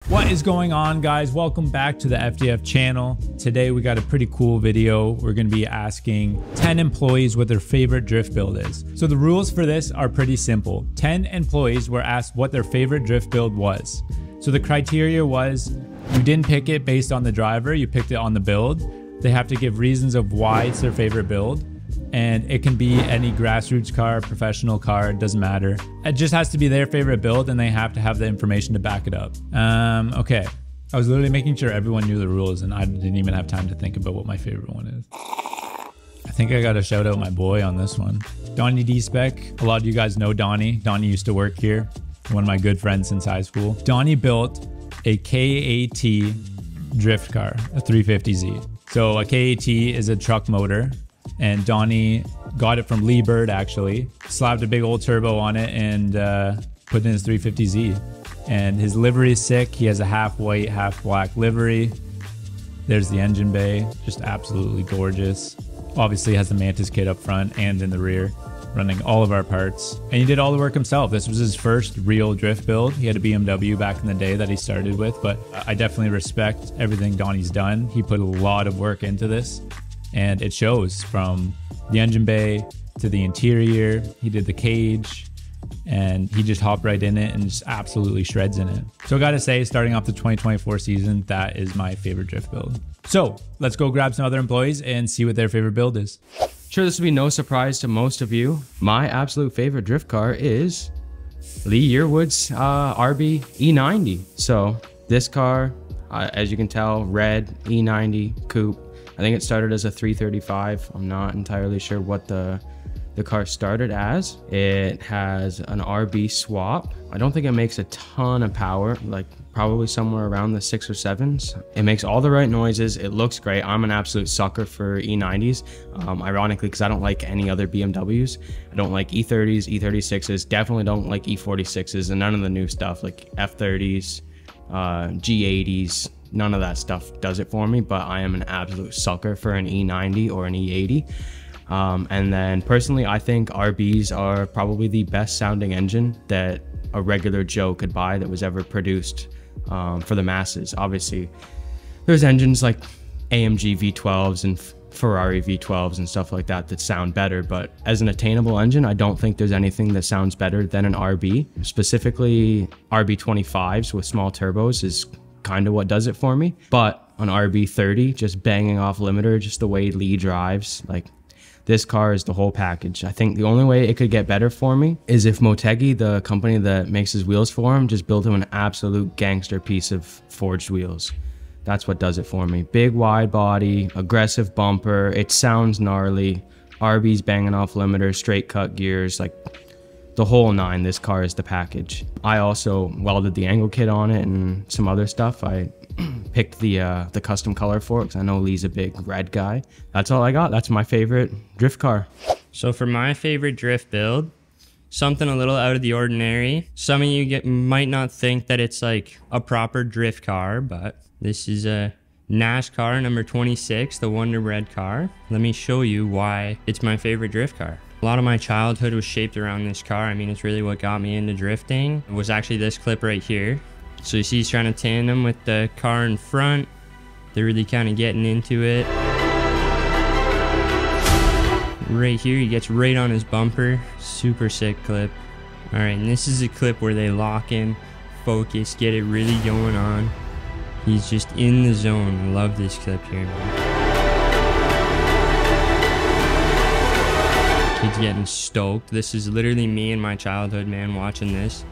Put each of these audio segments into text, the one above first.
What is going on, guys? Welcome back to the FDF channel. Today we got a pretty cool video. We're going to be asking 10 employees what their favorite drift build is. So the rules for this are pretty simple. 10 employees were asked what their favorite drift build was. So the criteria was you didn't pick it based on the driver, you picked it on the build. They have to give reasons of why it's their favorite build. And it can be any grassroots car, professional car, it doesn't matter. It just has to be their favorite build and they have to have the information to back it up. Okay. I was literally making sure everyone knew the rules and I didn't even have time to think about what my favorite one is. I think I gotta shout out my boy on this one. Donnie D-Spec. A lot of you guys know Donnie. Donnie used to work here. One of my good friends since high school. Donnie built a KAT drift car, a 350Z. So a KAT is a truck motor. And Donnie got it from Lee Bird, actually. Slapped a big old turbo on it and put it in his 350Z. And his livery is sick. He has a half white, half black livery. There's the engine bay, just absolutely gorgeous. Obviously has the Mantis kit up front and in the rear, running all of our parts. And he did all the work himself. This was his first real drift build. He had a BMW back in the day that he started with, but I definitely respect everything Donnie's done. He put a lot of work into this. And it shows from the engine bay to the interior. He did the cage and he just hopped right in it and just absolutely shreds in it. So I gotta say, starting off the 2024 season, that is my favorite drift build. So let's go grab some other employees and see what their favorite build is. Sure, this will be no surprise to most of you. My absolute favorite drift car is Lee Yearwood's RB E90. So this car, as you can tell, red E90 coupe. I think it started as a 335. I'm not entirely sure what the car started as. It has an RB swap. I don't think it makes a ton of power, like probably somewhere around the 6 or 7s. It makes all the right noises. It looks great. I'm an absolute sucker for E90s, ironically, because I don't like any other BMWs. I don't like E30s, E36s, definitely don't like E46s, and none of the new stuff like F30s, G80s. None of that stuff does it for me, but I am an absolute sucker for an E90 or an E80. And then personally, I think RBs are probably the best sounding engine that a regular Joe could buy that was ever produced for the masses. Obviously, there's engines like AMG V12s and Ferrari V12s and stuff like that that sound better, but as an attainable engine, I don't think there's anything that sounds better than an RB. Specifically, RB25s with small turbos is kind of what does it for me. But on RB30, just banging off limiter, just the way Lee drives, like this car is the whole package. I think the only way it could get better for me is if Motegi, the company that makes his wheels for him, just built him an absolute gangster piece of forged wheels. That's what does it for me. Big wide body, aggressive bumper, it sounds gnarly, RB's banging off limiter, straight cut gears, like the whole nine. This car is the package. I also welded the angle kit on it and some other stuff. I picked the custom color for it because I know Lee's a big red guy. That's all I got. That's my favorite drift car. So for my favorite drift build, something a little out of the ordinary. Some of you might not think that it's like a proper drift car, but this is a NASCAR number 26, the Wonder Bread car. Let me show you why it's my favorite drift car. A lot of my childhood was shaped around this car. I mean, it's really what got me into drifting. It was actually this clip right here. So you see he's trying to tandem with the car in front. They're really kind of getting into it. Right here, he gets right on his bumper. Super sick clip. All right, and this is a clip where they lock in, focus, get it really going on. He's just in the zone. I love this clip here, man. Kid's getting stoked. This is literally me in my childhood, man, watching this.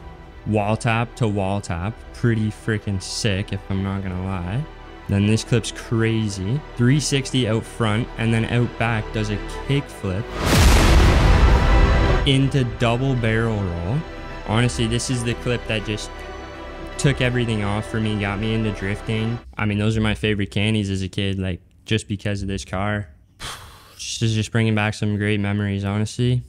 Wall tap to wall tap. Pretty freaking sick, if I'm not gonna lie. Then this clip's crazy. 360 out front, and then out back does a kickflip into double barrel roll. Honestly, this is the clip that just took everything off for me, got me into drifting. I mean, those are my favorite candies as a kid, like, just because of this car. Just bringing back some great memories, honestly.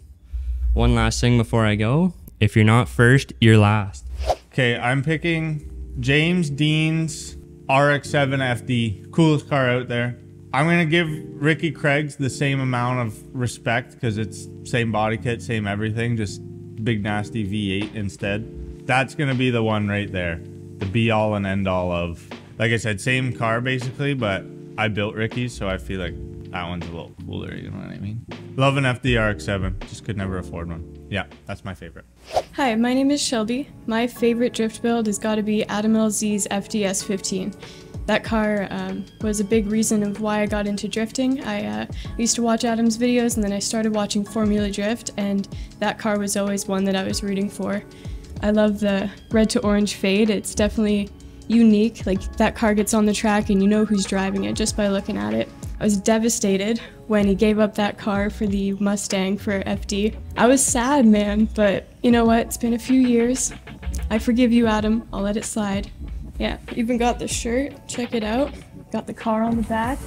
One last thing before I go. If you're not first, you're last. Okay, I'm picking James Dean's RX-7 FD. Coolest car out there. I'm going to give Ricky Craig's the same amount of respect because it's same body kit, same everything, just big nasty V8 instead. That's going to be the one right there. the be all and end all of, like I said, same car basically, but I built Ricky's, so I feel like that one's a little cooler, you know what I mean? Love an FD RX-7, just could never afford one. Yeah, that's my favorite. Hi, my name is Shelby. My favorite drift build has got to be Adam LZ's FDS 15. That car was a big reason of why I got into drifting. I used to watch Adam's videos, and then I started watching Formula Drift, and that car was always one that I was rooting for. I love the red to orange fade. It's definitely unique. Like, that car gets on the track and you know who's driving it just by looking at it. I was devastated when he gave up that car for the Mustang for FD. I was sad, man, but you know what? It's been a few years. I forgive you, Adam. I'll let it slide. Yeah, even got the shirt. Check it out. Got the car on the back.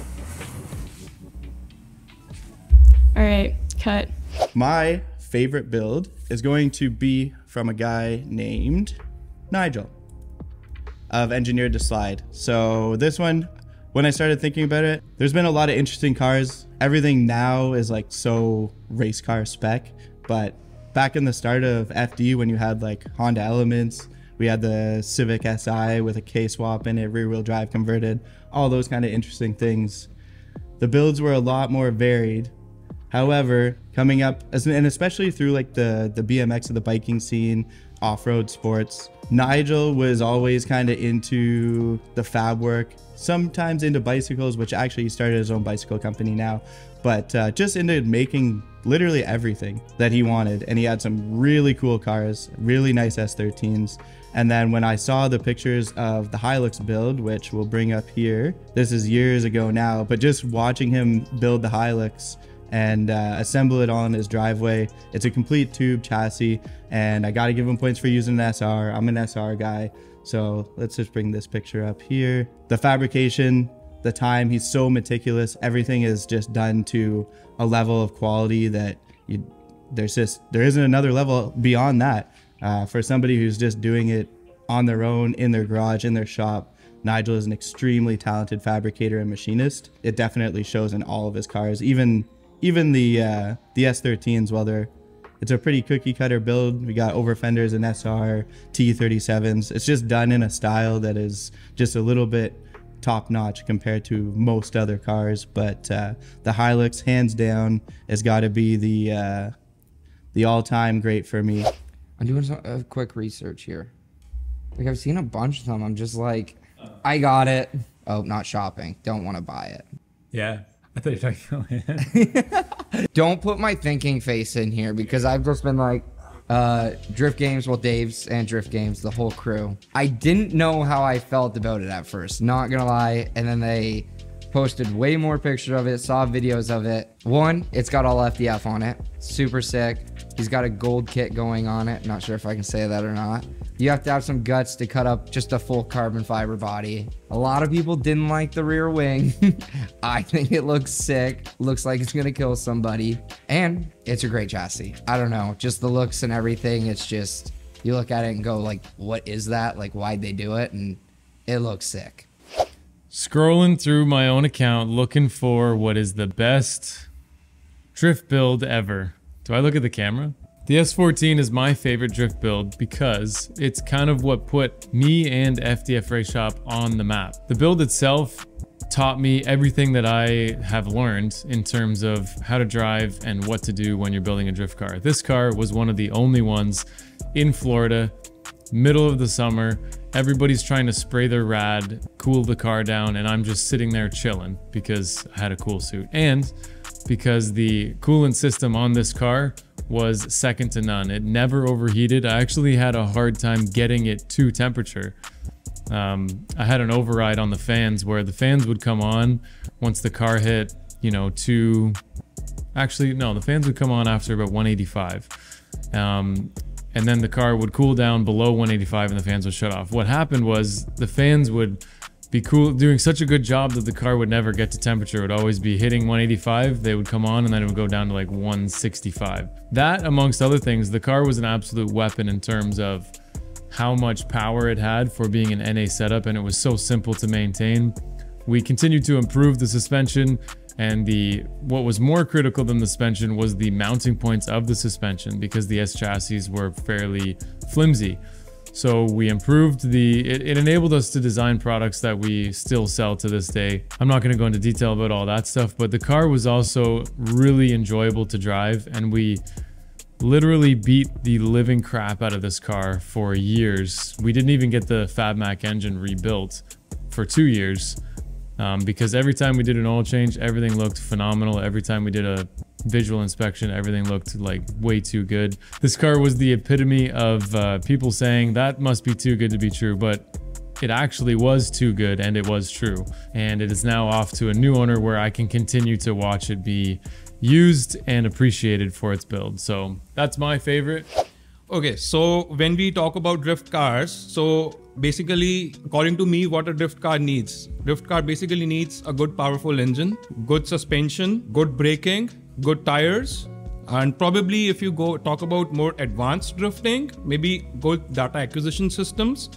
All right, cut. My favorite build is going to be from a guy named Nigel of Engineered to Slide. So this one, when I started thinking about it, there's been a lot of interesting cars. Everything now is like so race car spec, but back in the start of FD, when you had like Honda Elements, we had the Civic Si with a K-swap in it, rear wheel drive converted, all those kind of interesting things. The builds were a lot more varied. However, coming up, and especially through like the BMX of the biking scene, off-road sports, Nigel was always kind of into the fab work, sometimes into bicycles, which actually he started his own bicycle company now, but just into making literally everything that he wanted. And he had some really cool cars, really nice S13s. And then when I saw the pictures of the Hilux build, which we'll bring up here, this is years ago now, but just watching him build the Hilux and assemble it on his driveway. It's a complete tube chassis, and I gotta give him points for using an SR. I'm an SR guy, so let's just bring this picture up here. The fabrication, the time, he's so meticulous. Everything is just done to a level of quality that there isn't another level beyond that. For somebody who's just doing it on their own, in their garage, in their shop, Nigel is an extremely talented fabricator and machinist. It definitely shows in all of his cars, even the S13s, well, it's a pretty cookie cutter build. We got over fenders and SR, T37s. It's just done in a style that is just a little bit top notch compared to most other cars. But the Hilux, hands down, has got to be the all-time great for me. I'm doing a quick research here. Like, I've seen a bunch of them. I'm just like, I got it. Oh, not shopping. Don't want to buy it. Yeah. I thought you were talking about it. Don't put my thinking face in here, because I've just been like, Drift Games, well, Dave's and Drift Games, the whole crew. I didn't know how I felt about it at first, not gonna lie. And then they posted way more pictures of it, saw videos of it. One, it's got all FDF on it. Super sick. He's got a gold kit going on it. Not sure if I can say that or not. You have to have some guts to cut up just a full carbon fiber body. A lot of people didn't like the rear wing. I think it looks sick. Looks like it's gonna kill somebody. And it's a great chassis. I don't know, just the looks and everything. It's just, you look at it and go like, what is that? Like, why'd they do it? And it looks sick. Scrolling through my own account looking for what is the best drift build ever. Do I look at the camera? The S14 is my favorite drift build because it's kind of what put me and FDF Race Shop on the map. The build itself taught me everything that I have learned in terms of how to drive and what to do when you're building a drift car. This car was one of the only ones in Florida, middle of the summer. Everybody's trying to spray their rad, cool the car down, and I'm just sitting there chilling because I had a cool suit. And because the coolant system on this car was second to none. It never overheated. I actually had a hard time getting it to temperature. I had an override on the fans where the fans would come on once the car hit, you know, actually, no, the fans would come on after about 185. And then the car would cool down below 185 and the fans would shut off. What happened was the fans would be doing such a good job that the car would never get to temperature. It would always be hitting 185, they would come on, and then it would go down to like 165. That, amongst other things, the car was an absolute weapon in terms of how much power it had for being an NA setup, and it was so simple to maintain. We continued to improve the suspension, and what was more critical than the suspension was the mounting points of the suspension, because the S chassis were fairly flimsy. So we improved it enabled us to design products that we still sell to this day. I'm not going to go into detail about all that stuff, but the car was also really enjoyable to drive, and we literally beat the living crap out of this car for years. We didn't even get the FabMac engine rebuilt for 2 years because every time we did an oil change, everything looked phenomenal. Every time we did a visual inspection, everything looked like way too good. This car was the epitome of people saying that must be too good to be true, but it actually was too good, and it was true. And it is now off to a new owner where I can continue to watch it be used and appreciated for its build. So that's my favorite. Okay, so when we talk about drift cars, so basically, according to me, what a drift car needs. Drift car basically needs a good powerful engine, good suspension, good braking, good tires, and probably if you go talk about more advanced drifting, maybe good data acquisition systems,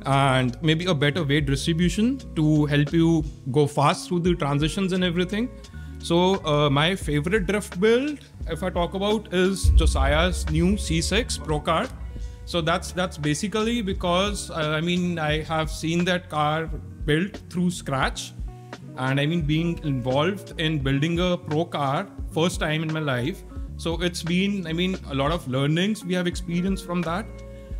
and maybe a better weight distribution to help you go fast through the transitions and everything. So my favorite drift build, if I talk about, is Josiah's new C6 Pro car. So that's basically because I mean, I have seen that car built through scratch, and I mean, being involved in building a pro car first time in my life. So it's been, I mean, a lot of learnings we have experienced from that.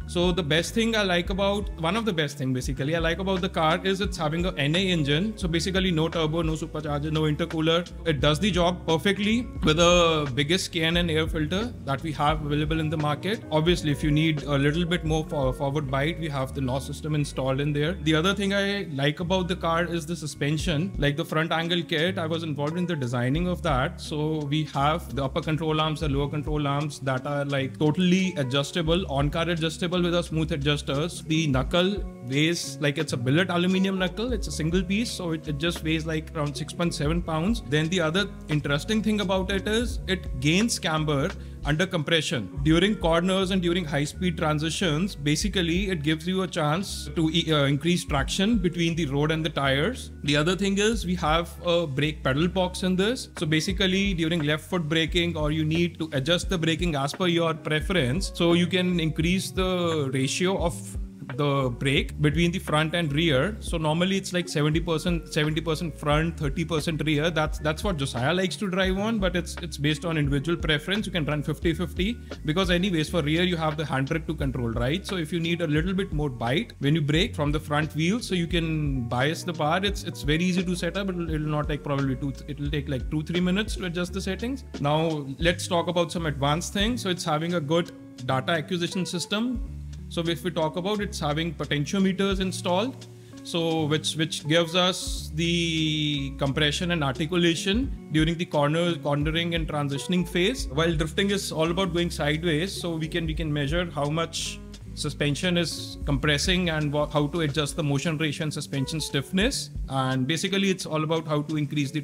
So the best thing I like about, one of the best thing basically I like about the car is it's having a NA engine. So basically no turbo, no supercharger, no intercooler. It does the job perfectly with the biggest K&N air filter that we have available in the market. Obviously, if you need a little bit more forward bite, we have the NOS system installed in there. The other thing I like about the car is the suspension, like the front angle kit. I was involved in the designing of that. So we have the upper control arms, the lower control arms that are like totally adjustable, on-car adjustable with our smooth adjusters. The knuckle weighs like it's a billet aluminum knuckle. It's a single piece, so it just weighs like around 6.7 pounds. Then the other interesting thing about it is it gains camber under compression during corners and during high-speed transitions. Basically, it gives you a chance to increase traction between the road and the tires. The other thing is we have a brake pedal box in this. So basically, during left foot braking, or you need to adjust the braking as per your preference, so you can increase the ratio of the brake between the front and rear. So normally it's like 70% front, 30% rear. That's what Josiah likes to drive on, but it's based on individual preference. You can run 50-50 because anyways for rear you have the handbrake to control, right? So if you need a little bit more bite when you brake from the front wheel, so you can bias the bar. It's very easy to set up. It'll not take probably it'll take like 2-3 minutes to adjust the settings. Now let's talk about some advanced things. So it's having a good data acquisition system. So if we talk about, it's having potentiometers installed, so which gives us the compression and articulation during the cornering and transitioning phase. While drifting is all about going sideways, so we can measure how much suspension is compressing and how to adjust the motion ratio and suspension stiffness. And basically, it's all about how to increase the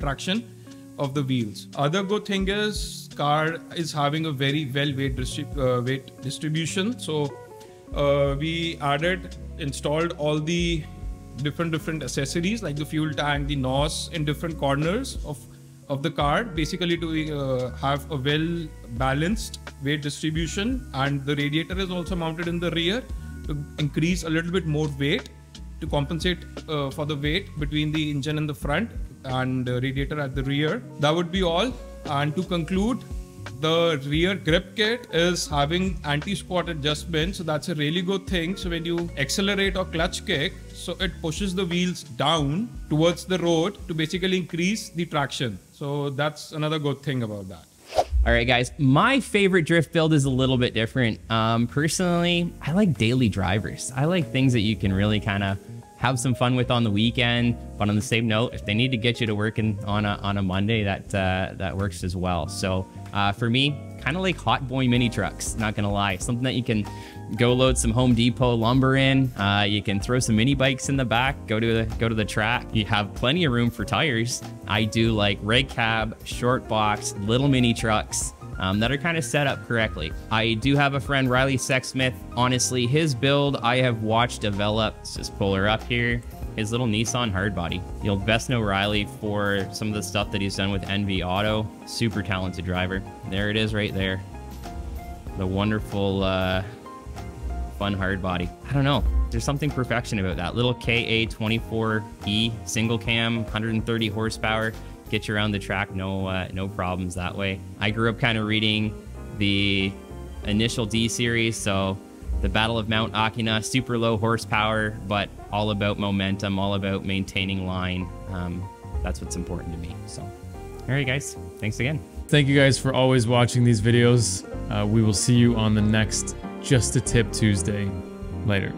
traction of the wheels. Other good thing is car is having a very well weight distribution. So we installed all the different accessories like the fuel tank, the NOS in different corners of the car, basically to have a well balanced weight distribution. And the radiator is also mounted in the rear to increase a little bit more weight to compensate for the weight between the engine in the front and the radiator at the rear. That would be all. And to conclude, the rear grip kit is having anti-squat adjustment, so that's a really good thing. So when you accelerate or clutch kick, so it pushes the wheels down towards the road to basically increase the traction. So that's another good thing about that. All right, guys, my favorite drift build is a little bit different. Personally, I like daily drivers. I like things that you can really kind of have some fun with on the weekend. But on the same note, if they need to get you to work on a Monday, that works as well. So for me, kind of like hot boy mini trucks, not gonna lie. Something that you can go load some Home Depot lumber in. You can throw some mini bikes in the back, go to the track. You have plenty of room for tires. I do like rig cab, short box, little mini trucks that are kind of set up correctly. I do have a friend, Riley Sexsmith. Honestly, his build I have watched develop. Let's just pull her up here. His little Nissan Hardbody. You'll best know Riley for some of the stuff that he's done with NV Auto. Super talented driver. There it is right there. The wonderful fun hard body. I don't know. There's something perfection about that. Little KA24E single cam, 130 horsepower. Get you around the track, no problems that way. I grew up kind of reading the initial D series, so the Battle of Mount Akina, super low horsepower, but all about momentum, all about maintaining line. That's what's important to me. So, all right, guys, thanks again. Thank you guys for always watching these videos. We will see you on the next Just a Tip Tuesday. Later.